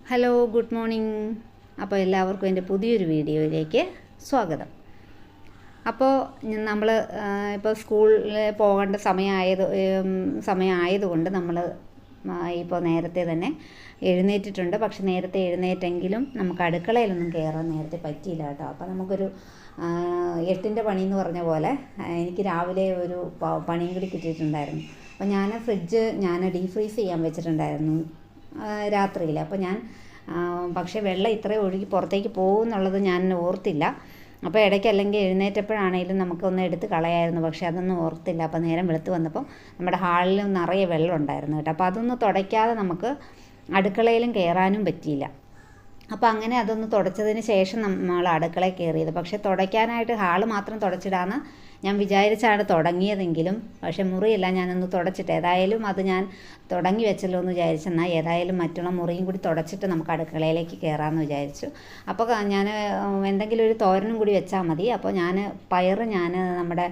Hello, good morning. അപ്പോൾ എല്ലാവർക്കും എൻ്റെ പുതിയൊരു വീഡിയോയിലേക്ക് സ്വാഗതം. അപ്പോൾ നമ്മൾ ഇപ്പോൾ സ്കൂളിൽ പോകേണ്ട സമയമായതുകൊണ്ട് നമ്മൾ ഇപ്പോൾ നേരത്തെ തന്നെ എഴുന്നേറ്റിട്ടുണ്ട്. പക്ഷെ നേരത്തെ എഴുന്നേറ്റെങ്കിലും നമുക്ക് അടുക്കളയിലൊന്നും കയറാൻ നേരത്തെ പറ്റിയില്ല കേട്ടോ. അപ്പോൾ നമുക്കൊരു 8ൻ്റെ പണി എന്ന് പറഞ്ഞ പോലെ എനിക്ക് രാവിലെ ഒരു പണിയും കൂടി കിട്ടിയിട്ടുണ്ടായിരുന്നു. അപ്പോൾ ഞാൻ ഡീഫ്രീസ് ചെയ്യാൻ വെച്ചിട്ടുണ്ടായിരുന്നു രാത്രിയിൽ. അപ്പോൾ പക്ഷേ വെള്ളം ഇത്രയും ഒഴുകി പുറത്തേക്ക് പോകുമെന്നുള്ളത് ഞാൻ ഓർത്തില്ല. അപ്പോൾ ഇടയ്ക്ക് അല്ലെങ്കിൽ എഴുന്നേറ്റപ്പോഴാണെങ്കിലും നമുക്കൊന്ന് എടുത്ത് കളയായിരുന്നു. പക്ഷേ അതൊന്നും ഓർത്തില്ല. അപ്പോൾ നേരം വെളുത്ത് വന്നപ്പോൾ നമ്മുടെ ഹാളിൽ നിറയെ വെള്ളം ഉണ്ടായിരുന്നു കേട്ടോ. അപ്പോൾ അതൊന്ന് തുടയ്ക്കാതെ നമുക്ക് അടുക്കളയിലും കയറാനും പറ്റിയില്ല. അപ്പോൾ അങ്ങനെ അതൊന്ന് തുടച്ചതിന് ശേഷം നമ്മൾ അടുക്കളയിൽ കയറിയത്. പക്ഷേ തുടയ്ക്കാനായിട്ട് ഹാള് മാത്രം തുടച്ചിടാന്ന് ഞാൻ വിചാരിച്ചാണ് തുടങ്ങിയതെങ്കിലും പക്ഷേ മുറിയെല്ലാം ഞാനൊന്ന് തുടച്ചിട്ട് ഏതായാലും അത് ഞാൻ തുടങ്ങി വെച്ചല്ലോ എന്ന് വിചാരിച്ചെന്നാൽ ഏതായാലും മറ്റുള്ള മുറിയും കൂടി തുടച്ചിട്ട് നമുക്ക് അടുക്കളയിലേക്ക് കയറാമെന്ന് വിചാരിച്ചു. അപ്പോൾ ഞാൻ എന്തെങ്കിലും ഒരു തോരനും കൂടി വെച്ചാൽ മതി. അപ്പോൾ പയറ് നമ്മുടെ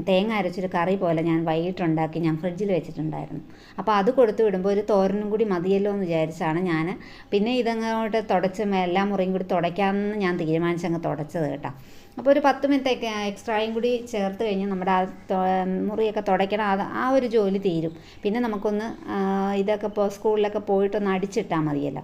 തേങ്ങ അരച്ചൊരു കറി പോലെ ഞാൻ വൈകിട്ടുണ്ടാക്കി ഞാൻ ഫ്രിഡ്ജിൽ വെച്ചിട്ടുണ്ടായിരുന്നു. അപ്പോൾ അത് കൊടുത്തു വിടുമ്പോൾ ഒരു തോരനും കൂടി മതിയല്ലോ എന്ന് വിചാരിച്ചാണ് പിന്നെ ഇതങ്ങോട്ട് തുടച്ച് എല്ലാ മുറിയും കൂടി തുടയ്ക്കാമെന്ന് ഞാൻ തീരുമാനിച്ചങ്ങ് തുടച്ചത് കേട്ടോ. അപ്പോൾ ഒരു 10 മിനിറ്റ് എക്സ്ട്രായും കൂടി ചേർത്ത് കഴിഞ്ഞാൽ നമ്മുടെ മുറിയൊക്കെ തുടയ്ക്കണം. ആ ഒരു ജോലി തീരും. പിന്നെ നമുക്കൊന്ന് ഇതൊക്കെ സ്കൂളിലൊക്കെ പോയിട്ടൊന്ന് അടിച്ചിട്ടാൽ മതിയല്ലോ.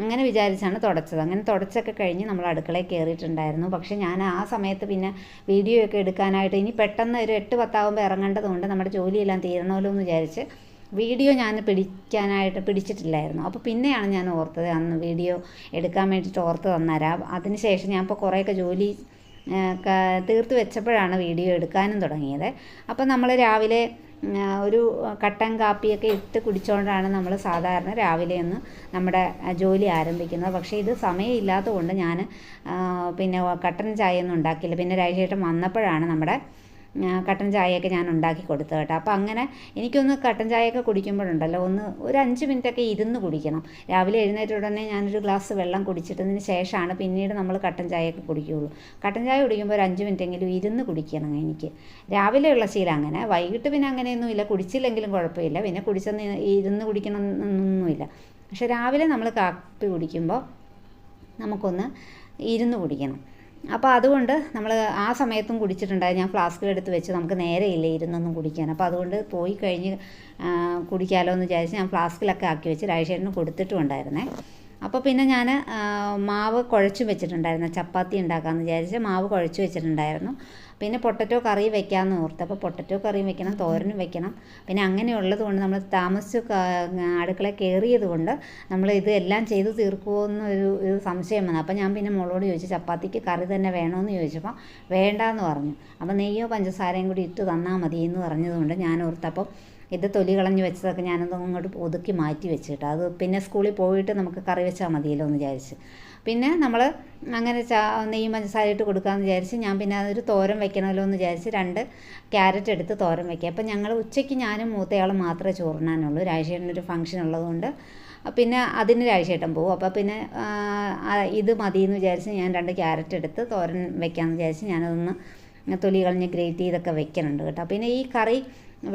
അങ്ങനെ വിചാരിച്ചാണ് തുടച്ചത്. അങ്ങനെ തുടച്ചൊക്കെ കഴിഞ്ഞ് നമ്മൾ അടുക്കളയിൽ കയറിയിട്ടുണ്ടായിരുന്നു. പക്ഷേ ഞാൻ ആ സമയത്ത് പിന്നെ വീഡിയോ ഒക്കെ എടുക്കാനായിട്ട് ഇനി പെട്ടെന്ന് ഒരു 8-10 ഇറങ്ങേണ്ടതുകൊണ്ട് നമ്മുടെ ജോലിയെല്ലാം തീരണമല്ലോ എന്ന് വിചാരിച്ച് വീഡിയോ ഞാൻ പിടിച്ചിട്ടില്ലായിരുന്നു. അപ്പോൾ പിന്നെയാണ് ഞാൻ ഓർത്തത് അന്ന് വീഡിയോ എടുക്കാൻ വേണ്ടിയിട്ട് ഓർത്ത് തന്നേരാം. അതിന് ശേഷം ഞാൻ ഇപ്പോൾ കുറേയൊക്കെ ജോലി തീർത്ത് വെച്ചപ്പോഴാണ് വീഡിയോ എടുക്കാനും തുടങ്ങിയത്. അപ്പോൾ നമ്മൾ രാവിലെ ഒരു കട്ടൻ കാപ്പിയൊക്കെ ഇട്ട് കുടിച്ചുകൊണ്ടാണ് നമ്മൾ സാധാരണ രാവിലെ ഒന്ന് നമ്മുടെ ജോലി ആരംഭിക്കുന്നത്. പക്ഷേ ഇത് സമയമില്ലാത്തത് കൊണ്ട് ഞാൻ പിന്നെ കട്ടൻ ചായയൊന്നും ഉണ്ടാക്കിയില്ല. പിന്നെ രാജേട്ടൻ വന്നപ്പോഴാണ് നമ്മുടെ കട്ടൻ ചായയൊക്കെ ഞാൻ ഉണ്ടാക്കി കൊടുത്തത് കേട്ടോ. അപ്പോൾ അങ്ങനെ എനിക്കൊന്ന് കട്ടൻ ചായയൊക്കെ കുടിക്കുമ്പോഴുണ്ടല്ലോ ഒരു 5 മിനിറ്റൊക്കെ ഇരുന്ന് കുടിക്കണം. രാവിലെ എഴുന്നേറ്റ ഉടനെ ഞാനൊരു ഗ്ലാസ് വെള്ളം കുടിച്ചിട്ടതിന് ശേഷമാണ് പിന്നീട് നമ്മൾ കട്ടൻ ചായയൊക്കെ കുടിക്കുകയുള്ളൂ. കട്ടൻ ചായ കുടിക്കുമ്പോൾ ഒരു 5 മിനിറ്റെങ്കിലും ഇരുന്ന് കുടിക്കണം എനിക്ക്. രാവിലെയുള്ള ശീലം അങ്ങനെ. വൈകിട്ട് പിന്നെ അങ്ങനെയൊന്നുമില്ല, കുടിച്ചില്ലെങ്കിലും കുഴപ്പമില്ല. പിന്നെ കുടിച്ചെന്ന് ഇരുന്ന് കുടിക്കണമെന്നൊന്നുമില്ല. പക്ഷെ രാവിലെ നമ്മൾ കാപ്പി കുടിക്കുമ്പോൾ നമുക്കൊന്ന് ഇരുന്ന് കുടിക്കണം. അപ്പോൾ അതുകൊണ്ട് നമ്മൾ ആ സമയത്തും കുടിച്ചിട്ടുണ്ടായിരുന്നു. ഞാൻ ഫ്ലാസ്കിലെടുത്ത് വെച്ച് നമുക്ക് നേരെയില്ല ഇരുന്നൊന്നും കുടിക്കാൻ. അപ്പോൾ അതുകൊണ്ട് പോയി കഴിഞ്ഞ് കുടിക്കാമല്ലോ എന്ന് വിചാരിച്ച് ഞാൻ ഫ്ലാസ്കിലൊക്കെ ആക്കി വെച്ച് രാജേട്ടന് കൊടുത്തിട്ടുണ്ടായിരുന്നേ. അപ്പോൾ പിന്നെ ഞാൻ മാവ് കുഴച്ച് വെച്ചിട്ടുണ്ടായിരുന്നു. ചപ്പാത്തി ഉണ്ടാക്കാമെന്ന് വിചാരിച്ച് മാവ് കുഴച്ച് വെച്ചിട്ടുണ്ടായിരുന്നു. പിന്നെ പൊട്ടറ്റോ കറി വെക്കാമെന്ന് ഓർത്ത്. അപ്പോൾ പൊട്ടറ്റോ കറിയും വെക്കണം, തോരനും വെക്കണം. പിന്നെ അങ്ങനെയുള്ളത് കൊണ്ട് നമ്മൾ താമസിച്ച് അടുക്കള കയറിയത് കൊണ്ട് നമ്മൾ ഇത് എല്ലാം ചെയ്ത് തീർക്കുമോ എന്നൊരു സംശയം വന്നു. അപ്പോൾ ഞാൻ പിന്നെ മോളോട് ചോദിച്ചു ചപ്പാത്തിക്ക് കറി തന്നെ വേണമെന്ന് ചോദിച്ചപ്പോൾ വേണ്ടാന്ന് പറഞ്ഞു. അപ്പോൾ നെയ്യോ പഞ്ചസാരയും കൂടി ഇട്ട് തന്നാൽ മതി എന്ന് പറഞ്ഞതുകൊണ്ട് ഞാൻ ഓർത്തപ്പോൾ ഇത് തൊലി കളഞ്ഞ് വെച്ചതൊക്കെ ഞാനത് അങ്ങോട്ട് ഒതുക്കി മാറ്റി വെച്ചിട്ട് അത് പിന്നെ സ്കൂളിൽ പോയിട്ട് നമുക്ക് കറി വെച്ചാൽ മതിയല്ലോ എന്ന് വിചാരിച്ച് പിന്നെ നമ്മൾ അങ്ങനെ നെയ്യും പഞ്ചസാര ഇട്ട് കൊടുക്കാമെന്ന് വിചാരിച്ച് ഞാൻ പിന്നെ അതൊരു തോരൻ വെക്കണമല്ലോ എന്ന് വിചാരിച്ച് 2 ക്യാരറ്റ് എടുത്ത് തോരൻ വയ്ക്കുക. അപ്പോൾ ഞങ്ങൾ ഉച്ചയ്ക്ക് ഞാനും മൂത്തയാളും മാത്രമേ ചോറിനാനുള്ളൂ. രാജേട്ടനൊരു ഫംഗ്ഷൻ ഉള്ളതുകൊണ്ട് പിന്നെ അതിന് രാജേട്ടൻ പോകും. അപ്പോൾ പിന്നെ ഇത് മതിയെന്ന് വിചാരിച്ച് ഞാൻ 2 ക്യാരറ്റ് എടുത്ത് തോരൻ വെക്കാമെന്ന് വിചാരിച്ച് ഞാനതൊന്ന് തൊലി കളഞ്ഞ് ഗ്രേറ്റ് ചെയ്തൊക്കെ വെക്കുന്നുണ്ട് കേട്ടോ. പിന്നെ ഈ കറി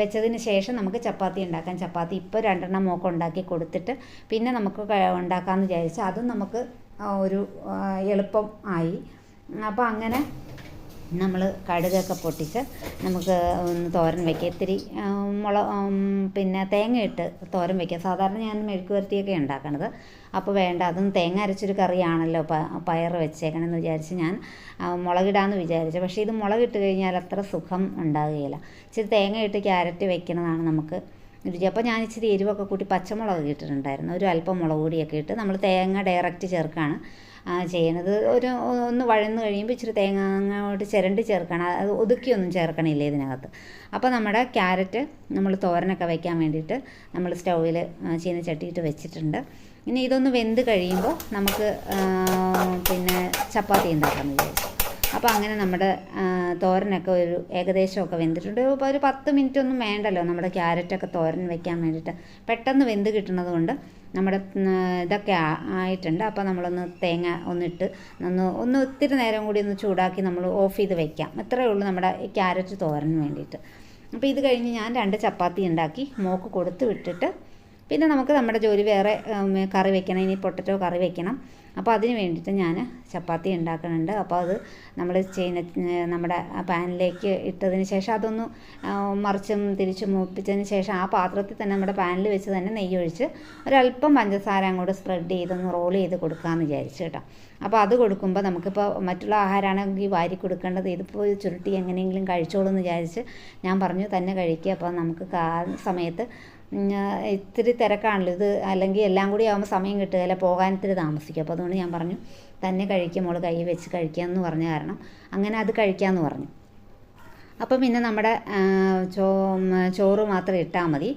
വെച്ചതിന് ശേഷം നമുക്ക് ചപ്പാത്തി ഉണ്ടാക്കാം. ചപ്പാത്തി ഇപ്പോൾ 2 മോക്ക് ഉണ്ടാക്കി കൊടുത്തിട്ട് പിന്നെ നമുക്ക് ഉണ്ടാക്കാമെന്ന് വിചാരിച്ച് അതും നമുക്ക് ഒരു എളുപ്പം ആയി. അപ്പോൾ അങ്ങനെ നമ്മൾ കടുകൊക്കെ പൊട്ടിച്ച് നമുക്ക് ഒന്ന് തോരൻ വയ്ക്കുക. ഇത്തിരി പിന്നെ തേങ്ങ ഇട്ട് തോരൻ വയ്ക്കുക. സാധാരണ ഞാൻ മെഴുക്ക് വരട്ടിയൊക്കെ ഉണ്ടാക്കണത്. അപ്പോൾ വേണ്ട, അതും തേങ്ങ അരച്ചൊരു കറിയാണല്ലോ പയർ വെച്ചേക്കണമെന്ന് വിചാരിച്ച് ഞാൻ മുളകിടാമെന്ന് വിചാരിച്ചു. പക്ഷേ ഇത് മുളകിട്ട് കഴിഞ്ഞാൽ അത്ര സുഖം ഉണ്ടാകുകയില്ല. ഇച്ചിരി തേങ്ങ ഇട്ട് ക്യാരറ്റ് വെക്കുന്നതാണ് നമുക്ക് രുചി. അപ്പോൾ ഞാൻ ഇച്ചിരി എരിവൊക്കെ കൂട്ടി പച്ചമുളക് ഇട്ടിട്ടുണ്ടായിരുന്നു. ഒരു അല്പം മുളക് പൊടിയൊക്കെ ഇട്ട് നമ്മൾ തേങ്ങ ഡയറക്റ്റ് ചേർക്കുകയാണ് ചെയ്യണത്. ഒന്ന് വഴന്ന് കഴിയുമ്പോൾ ഇച്ചിരി തേങ്ങ അങ്ങോട്ട് ചിരണ്ടി ചേർക്കണം. അത് ഒതുക്കിയൊന്നും ചേർക്കണില്ല ഇതിനകത്ത്. അപ്പോൾ നമ്മുടെ ക്യാരറ്റ് നമ്മൾ തോരനൊക്കെ വയ്ക്കാൻ വേണ്ടിയിട്ട് നമ്മൾ സ്റ്റൗവിൽ ചീനച്ചട്ടിയിട്ട് വെച്ചിട്ടുണ്ട്. ഇനി ഇതൊന്ന് വെന്ത് കഴിയുമ്പോൾ നമുക്ക് പിന്നെ ചപ്പാത്തി ഉണ്ടാക്കാമെന്ന് വിചാരിച്ചു. അപ്പോൾ അങ്ങനെ നമ്മുടെ തോരനൊക്കെ ഏകദേശമൊക്കെ വെന്തിട്ടുണ്ട്. ഇപ്പോൾ ഒരു 10 മിനിറ്റ് ഒന്നും വേണ്ടല്ലോ നമ്മുടെ ക്യാരറ്റൊക്കെ തോരൻ വെക്കാൻ വേണ്ടിയിട്ട്. പെട്ടെന്ന് വെന്ത് കിട്ടുന്നത് കൊണ്ട് നമ്മുടെ ഇതൊക്കെ ആയിട്ടുണ്ട്. അപ്പോൾ നമ്മളൊന്ന് തേങ്ങ ഒന്നിട്ട് ഒന്ന് ഒത്തിരി നേരം കൂടി ഒന്ന് ചൂടാക്കി നമ്മൾ ഓഫ് ചെയ്ത് വെക്കാം. ഇത്രയേ ഉള്ളൂ നമ്മുടെ ക്യാരറ്റ് തോരന് വേണ്ടിയിട്ട്. അപ്പോൾ ഇത് കഴിഞ്ഞ് ഞാൻ 2 ചപ്പാത്തി ഉണ്ടാക്കി മോക്ക് കൊടുത്ത് വിട്ടിട്ട് പിന്നെ നമുക്ക് നമ്മുടെ ജോലി വേറെ കറി വെക്കണം, ഇനി പൊട്ടറ്റോ കറി വെക്കണം. അപ്പോൾ അതിന് വേണ്ടിയിട്ട് ഞാൻ ചപ്പാത്തി ഉണ്ടാക്കുന്നുണ്ട്. അപ്പോൾ അത് നമ്മൾ നമ്മുടെ പാനിലേക്ക് ഇട്ടതിന് ശേഷം അതൊന്ന് മറിച്ചും തിരിച്ചും മൂപ്പിച്ചതിന് ശേഷം ആ പാത്രത്തിൽ തന്നെ നമ്മുടെ പാനിൽ വെച്ച് തന്നെ നെയ്യ് ഒഴിച്ച് ഒരല്പം പഞ്ചസാര അങ്ങോട്ട് സ്പ്രെഡ് ചെയ്തൊന്ന് റോൾ ചെയ്ത് കൊടുക്കാമെന്ന് വിചാരിച്ചു കേട്ടോ. അപ്പോൾ അത് കൊടുക്കുമ്പോൾ നമുക്കിപ്പോൾ മറ്റുള്ള ആഹാരമാണെങ്കിൽ വാരി കൊടുക്കേണ്ടത്, ഇതിപ്പോൾ ചുരുട്ടി എങ്ങനെയെങ്കിലും കഴിച്ചോളൂ എന്ന് വിചാരിച്ച് ഞാൻ പറഞ്ഞു തന്നെ കഴിക്കുക. അപ്പോൾ നമുക്ക് സമയത്ത് ഇത്തിരി തിരക്കാണല്ലോ ഇത്, അല്ലെങ്കിൽ എല്ലാം കൂടി ആകുമ്പോൾ സമയം കിട്ടുകയില്ല, പോകാൻ ഇത്തിരി താമസിക്കും. അപ്പോൾ അതുകൊണ്ട് ഞാൻ പറഞ്ഞു തന്നെ കഴിക്കുക മോള്, കൈ വെച്ച് കഴിക്കാമെന്ന് പറഞ്ഞ കാരണം അങ്ങനെ അത് കഴിക്കാമെന്ന് പറഞ്ഞു. അപ്പോൾ പിന്നെ നമ്മുടെ ചോറ് മാത്രം ഇട്ടാൽ മതി.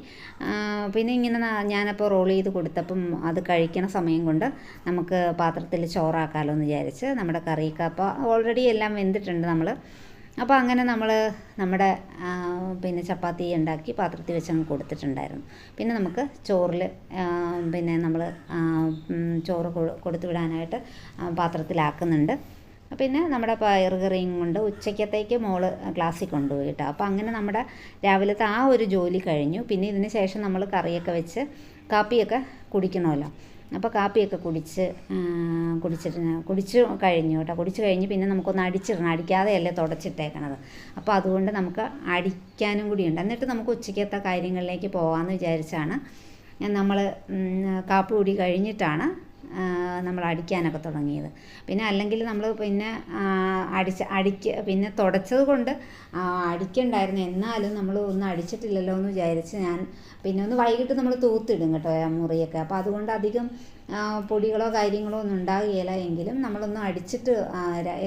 പിന്നെ ഇങ്ങനെ ഞാനപ്പോൾ റോൾ ചെയ്ത് കൊടുത്തപ്പം അത് കഴിക്കണ സമയം കൊണ്ട് നമുക്ക് പാത്രത്തിൽ ചോറാക്കാമല്ലോ എന്ന് വിചാരിച്ച് നമ്മുടെ കറിയൊക്കെ അപ്പോൾ ഓൾറെഡി എല്ലാം വെന്തിട്ടുണ്ട് നമ്മൾ. അപ്പോൾ അങ്ങനെ നമ്മൾ നമ്മുടെ പിന്നെ ചപ്പാത്തി ഉണ്ടാക്കി പാത്രത്തിൽ വെച്ച് അങ്ങ് കൊടുത്തിട്ടുണ്ടായിരുന്നു. പിന്നെ നമുക്ക് ചോറിൽ പിന്നെ നമ്മൾ ചോറ് കൊടുത്തു വിടാനായിട്ട് പാത്രത്തിലാക്കുന്നുണ്ട്. പിന്നെ നമ്മുടെ പയറുകറിയും കൊണ്ട് ഉച്ചക്കത്തേക്ക് മോള് ക്ലാസ്സിൽ കൊണ്ടുപോയി കേട്ടോ. അപ്പോൾ അങ്ങനെ നമ്മുടെ രാവിലത്തെ ആ ഒരു ജോലി കഴിഞ്ഞു. പിന്നെ ഇതിന് ശേഷം നമ്മൾ കറിയൊക്കെ വെച്ച് കാപ്പിയൊക്കെ കുടിക്കണമല്ലോ. അപ്പോൾ കാപ്പിയൊക്കെ കുടിച്ച് കഴിഞ്ഞു കേട്ടോ. കുടിച്ച് കഴിഞ്ഞ് പിന്നെ നമുക്കൊന്ന് അടിച്ചിടണം, അടിക്കാതെയല്ലേ തുടച്ചിട്ടേക്കണത്. അപ്പോൾ അതുകൊണ്ട് നമുക്ക് അടിക്കാനും കൂടിയുണ്ട്. എന്നിട്ട് നമുക്ക് ഉച്ചക്കത്തെ കാര്യങ്ങളിലേക്ക് പോകാമെന്ന് വിചാരിച്ചാണ് നമ്മൾ കാപ്പി കുടി കഴിഞ്ഞിട്ടാണ് നമ്മൾ അടിക്കാനൊക്കെ തുടങ്ങിയത്. പിന്നെ അല്ലെങ്കിൽ നമ്മൾ പിന്നെ പിന്നെ തുടച്ചത് കൊണ്ട് അടിക്കണ്ടായിരുന്നു, എന്നാലും നമ്മൾ ഒന്നും അടിച്ചിട്ടില്ലല്ലോ എന്ന് വിചാരിച്ച് ഞാൻ പിന്നെ ഒന്ന് വൈകിട്ട് നമ്മൾ തൂത്തിടും കേട്ടോ മുറിയൊക്കെ. അപ്പോൾ അതുകൊണ്ട് അധികം പൊടികളോ കാര്യങ്ങളോ ഒന്നും ഉണ്ടാകുകയില്ല. എങ്കിലും നമ്മളൊന്ന് അടിച്ചിട്ട്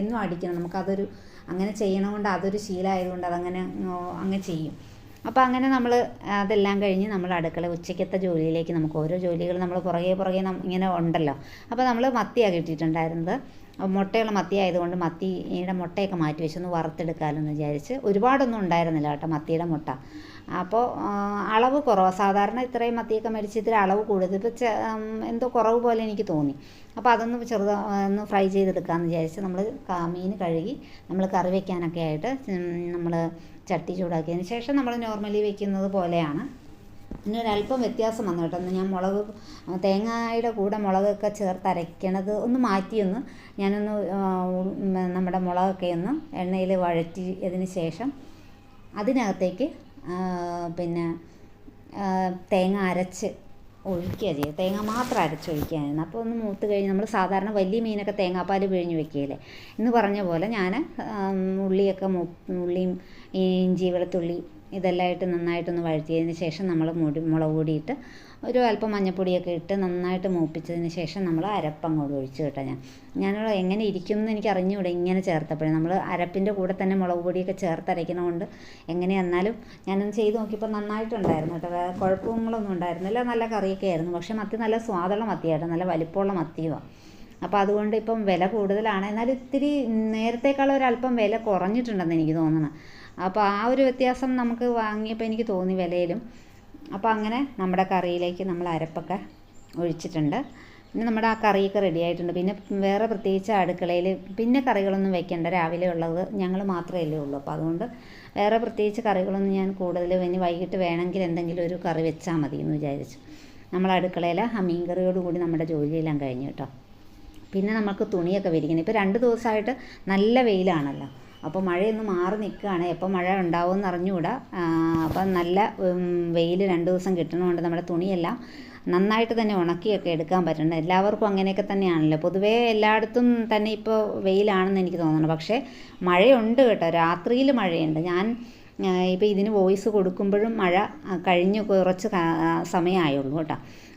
എന്നും അടിക്കണം, നമുക്കതൊരു അങ്ങനെ ചെയ്യണതുകൊണ്ട് അതൊരു ശീലമായതുകൊണ്ട് അങ്ങനെ ചെയ്യും. അപ്പോൾ അങ്ങനെ നമ്മൾ അതെല്ലാം കഴിഞ്ഞ് നമ്മൾ അടുക്കള ഉച്ചയ്ക്കത്തെ ജോലിയിലേക്ക് നമുക്ക് ഓരോ ജോലികൾ നമ്മൾ പുറകെ ഇങ്ങനെ ഉണ്ടല്ലോ. അപ്പോൾ നമ്മൾ മത്തിയാണ് കിട്ടിയിട്ടുണ്ടായിരുന്നത്. മുട്ടയുള്ള മത്തി ആയതുകൊണ്ട് മത്തിയുടെ മുട്ടയൊക്കെ മാറ്റി വെച്ചൊന്ന് വറുത്തെടുക്കാമല്ലോ എന്ന് വിചാരിച്ച്. ഒരുപാടൊന്നും ഉണ്ടായിരുന്നില്ല കേട്ടോ മത്തിയുടെ മുട്ട. അപ്പോൾ അളവ് കുറവാണ്. സാധാരണ ഇത്രയും മത്തിയൊക്കെ മേടിച്ച് ഇത്തിരി അളവ് കൂടുതൽ, ഇപ്പോൾ എന്തോ കുറവ് പോലെ എനിക്ക് തോന്നി. അപ്പോൾ അതൊന്ന് ഒന്ന് ഫ്രൈ ചെയ്തെടുക്കാമെന്ന് വിചാരിച്ച് നമ്മൾ മീൻ കഴുകി നമ്മൾ കറി വയ്ക്കാനൊക്കെ ആയിട്ട് നമ്മൾ ചട്ടി ചൂടാക്കിയതിന് ശേഷം നമ്മൾ നോർമലി വെക്കുന്നത് പോലെയാണ്. പിന്നെ ഒരല്പം വ്യത്യാസം വന്നു കേട്ടോ. ഞാൻ തേങ്ങയുടെ കൂടെ മുളകൊക്കെ ചേർത്ത് അരയ്ക്കണത് ഒന്ന് മാറ്റിയൊന്ന് ഞാനൊന്ന് നമ്മുടെ മുളകൊക്കെ ഒന്ന് എണ്ണയിൽ വഴറ്റിയതിന് ശേഷം അതിനകത്തേക്ക് പിന്നെ തേങ്ങ അരച്ച് ഒഴിക്കുക ചെയ്യുക. തേങ്ങ മാത്രം അരച്ചൊഴിക്കുകയായിരുന്നു. അപ്പോൾ ഒന്ന് മൂത്ത് കഴിഞ്ഞ് നമ്മൾ സാധാരണ വലിയ മീനൊക്കെ തേങ്ങാപ്പാൽ പിഴിഞ്ഞ് വെക്കുകയില്ലേ എന്ന് പറഞ്ഞ പോലെ ഞാൻ ഉള്ളിയും ഇഞ്ചി വെളുത്തുള്ളി ഇതെല്ലാം ഇട്ട് നന്നായിട്ടൊന്ന് വഴറ്റിയതിന് ശേഷം നമ്മൾ മുളക് പൊടിയിട്ട് ഒരു അല്പം മഞ്ഞൾപ്പൊടിയൊക്കെ ഇട്ട് നന്നായിട്ട് മൂപ്പിച്ചതിന് ശേഷം നമ്മൾ അരപ്പങ്ങോട്ട് ഒഴിച്ച് കേട്ടോ. ഞാൻ എങ്ങനെ ഇരിക്കുമെന്ന് എനിക്ക് അറിഞ്ഞുകൂടെ ഇങ്ങനെ ചേർത്തപ്പോഴേ. നമ്മൾ അരപ്പിൻ്റെ കൂടെ തന്നെ മുളക് പൊടിയൊക്കെ ചേർത്തരയ്ക്കണതുകൊണ്ട് എങ്ങനെയെന്നാലും ഞാനൊന്ന് ചെയ്ത് നോക്കിയപ്പോൾ നന്നായിട്ടുണ്ടായിരുന്നു കേട്ടോ. വേറെ കുഴപ്പങ്ങളൊന്നും ഉണ്ടായിരുന്നില്ല, നല്ല കറിയൊക്കെ ആയിരുന്നു. പക്ഷേ മത്തി നല്ല സ്വാദുള്ള മത്തിയായിരുന്നു, നല്ല വലിപ്പമുള്ള മത്തിയുമാണ്. അപ്പോൾ അതുകൊണ്ട് ഇപ്പം വില കൂടുതലാണ്, എന്നാലും ഇത്തിരി നേരത്തേക്കാളും ഒരല്പം വില കുറഞ്ഞിട്ടുണ്ടെന്ന് എനിക്ക് തോന്നണം. അപ്പോൾ ആ ഒരു വ്യത്യാസം നമുക്ക് വാങ്ങിയപ്പോൾ എനിക്ക് തോന്നി വിലയിലും. അപ്പോൾ അങ്ങനെ നമ്മുടെ കറിയിലേക്ക് നമ്മൾ അരപ്പൊക്കെ ഒഴിച്ചിട്ടുണ്ട്. പിന്നെ നമ്മുടെ ആ കറിയൊക്കെ റെഡി ആയിട്ടുണ്ട്. പിന്നെ വേറെ പ്രത്യേകിച്ച് അടുക്കളയിൽ പിന്നെ കറികളൊന്നും വെക്കേണ്ട, രാവിലെ ഉള്ളത് ഞങ്ങൾ മാത്രമേ ഉള്ളൂ. അപ്പോൾ അതുകൊണ്ട് വേറെ പ്രത്യേകിച്ച് കറികളൊന്നും ഞാൻ കൂടുതൽ ഇനി വൈകിട്ട് വേണമെങ്കിൽ എന്തെങ്കിലും ഒരു കറി വെച്ചാൽ മതി എന്ന് വിചാരിച്ചു. നമ്മൾ അടുക്കളയിൽ ആ മീൻ കറിയോടുകൂടി നമ്മുടെ ജോലിയെല്ലാം കഴിഞ്ഞു കേട്ടോ. പിന്നെ നമുക്ക് തുണിയൊക്കെ വിരിക്കണം. ഇപ്പോൾ 2 ദിവസമായിട്ട് നല്ല വെയിലാണല്ലോ. അപ്പോൾ മഴയൊന്ന് മാറി നിൽക്കുകയാണ്, എപ്പോൾ മഴ ഉണ്ടാവുമെന്ന് അറിഞ്ഞുകൂടാ. അപ്പം നല്ല വെയിൽ 2 ദിവസം കിട്ടണമുണ്ട്. നമ്മുടെ തുണിയെല്ലാം നന്നായിട്ട് തന്നെ ഉണക്കിയൊക്കെ എടുക്കാൻ പറ്റുന്നുണ്ട്. എല്ലാവർക്കും അങ്ങനെയൊക്കെ തന്നെയാണല്ലോ. പൊതുവേ എല്ലായിടത്തും തന്നെ ഇപ്പോൾ വെയിലാണെന്ന് എനിക്ക് തോന്നുന്നു. പക്ഷേ മഴയുണ്ട് കേട്ടോ, രാത്രിയിൽ മഴയുണ്ട്. ഞാൻ ഇപ്പോൾ ഇതിന് വോയിസ് കൊടുക്കുമ്പോഴും മഴ കഴിഞ്ഞ് കുറച്ച് സമയമായുള്ളൂ കേട്ടോ.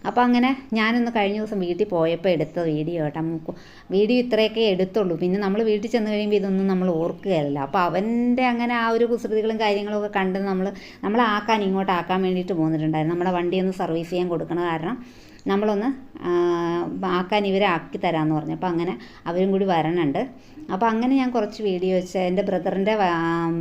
അപ്പോൾ അങ്ങനെ ഞാനൊന്ന് കഴിഞ്ഞ ദിവസം വീട്ടിൽ പോയപ്പോൾ എടുത്ത വീഡിയോ കേട്ടോ. വീഡിയോ ഇത്രയൊക്കെ എടുത്തുള്ളൂ. പിന്നെ നമ്മൾ വീട്ടിൽ ചെന്ന് കഴിയുമ്പോൾ ഇതൊന്നും നമ്മൾ ഓർക്കുകയല്ല. അപ്പോൾ അവൻ്റെ അങ്ങനെ ആ ഒരു കുസൃതികളും കാര്യങ്ങളും ഒക്കെ കണ്ട് നമ്മൾ ഇങ്ങോട്ടാക്കാൻ വേണ്ടിയിട്ട് പോന്നിട്ടുണ്ടായിരുന്നു. നമ്മുടെ വണ്ടി ഒന്ന് സർവീസ് ചെയ്യാൻ കൊടുക്കണ കാരണം നമ്മളൊന്ന് ആക്കാൻ ഇവരെ ആക്കി തരാമെന്ന് പറഞ്ഞു. അപ്പോൾ അങ്ങനെ അവരും കൂടി വരണുണ്ട്. അപ്പോൾ അങ്ങനെ ഞാൻ കുറച്ച് വീഡിയോ വെച്ച് എൻ്റെ ബ്രദറിൻ്റെ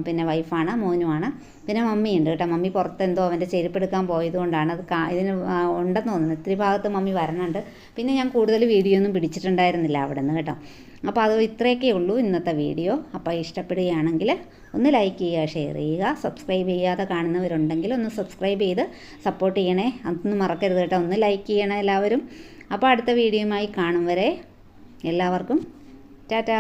പിന്നെ വൈഫാണ്, മോനുമാണ്. പിന്നെ മമ്മിയുണ്ട് കേട്ടോ. മമ്മി പുറത്തെന്തോ അവൻ്റെ ചെരുപ്പ് എടുക്കാൻ പോയതുകൊണ്ടാണ് അത് ഇതിന് ഉണ്ടെന്ന് തോന്നുന്നു. ഇത്തിരി ഭാഗത്ത് മമ്മി വരണുണ്ട്. പിന്നെ ഞാൻ കൂടുതൽ വീഡിയോ ഒന്നും പിടിച്ചിട്ടുണ്ടായിരുന്നില്ല അവിടെ നിന്ന് കേട്ടോ. അപ്പോൾ അത് ഇത്രയൊക്കെ ഉള്ളൂ ഇന്നത്തെ വീഡിയോ. അപ്പോൾ ഇഷ്ടപ്പെടുകയാണെങ്കിൽ ഒന്ന് ലൈക്ക് ചെയ്യുക, ഷെയർ ചെയ്യുക. സബ്സ്ക്രൈബ് ചെയ്യാതെ കാണുന്നവരുണ്ടെങ്കിൽ ഒന്ന് സബ്സ്ക്രൈബ് ചെയ്ത് സപ്പോർട്ട് ചെയ്യണേ. അതൊന്നും മറക്കരുത് കേട്ടോ. ഒന്ന് ലൈക്ക് ചെയ്യണേ എല്ലാവരും. അപ്പോൾ അടുത്ത വീഡിയോയുമായി കാണും വരെ എല്ലാവർക്കും ടാറ്റാ.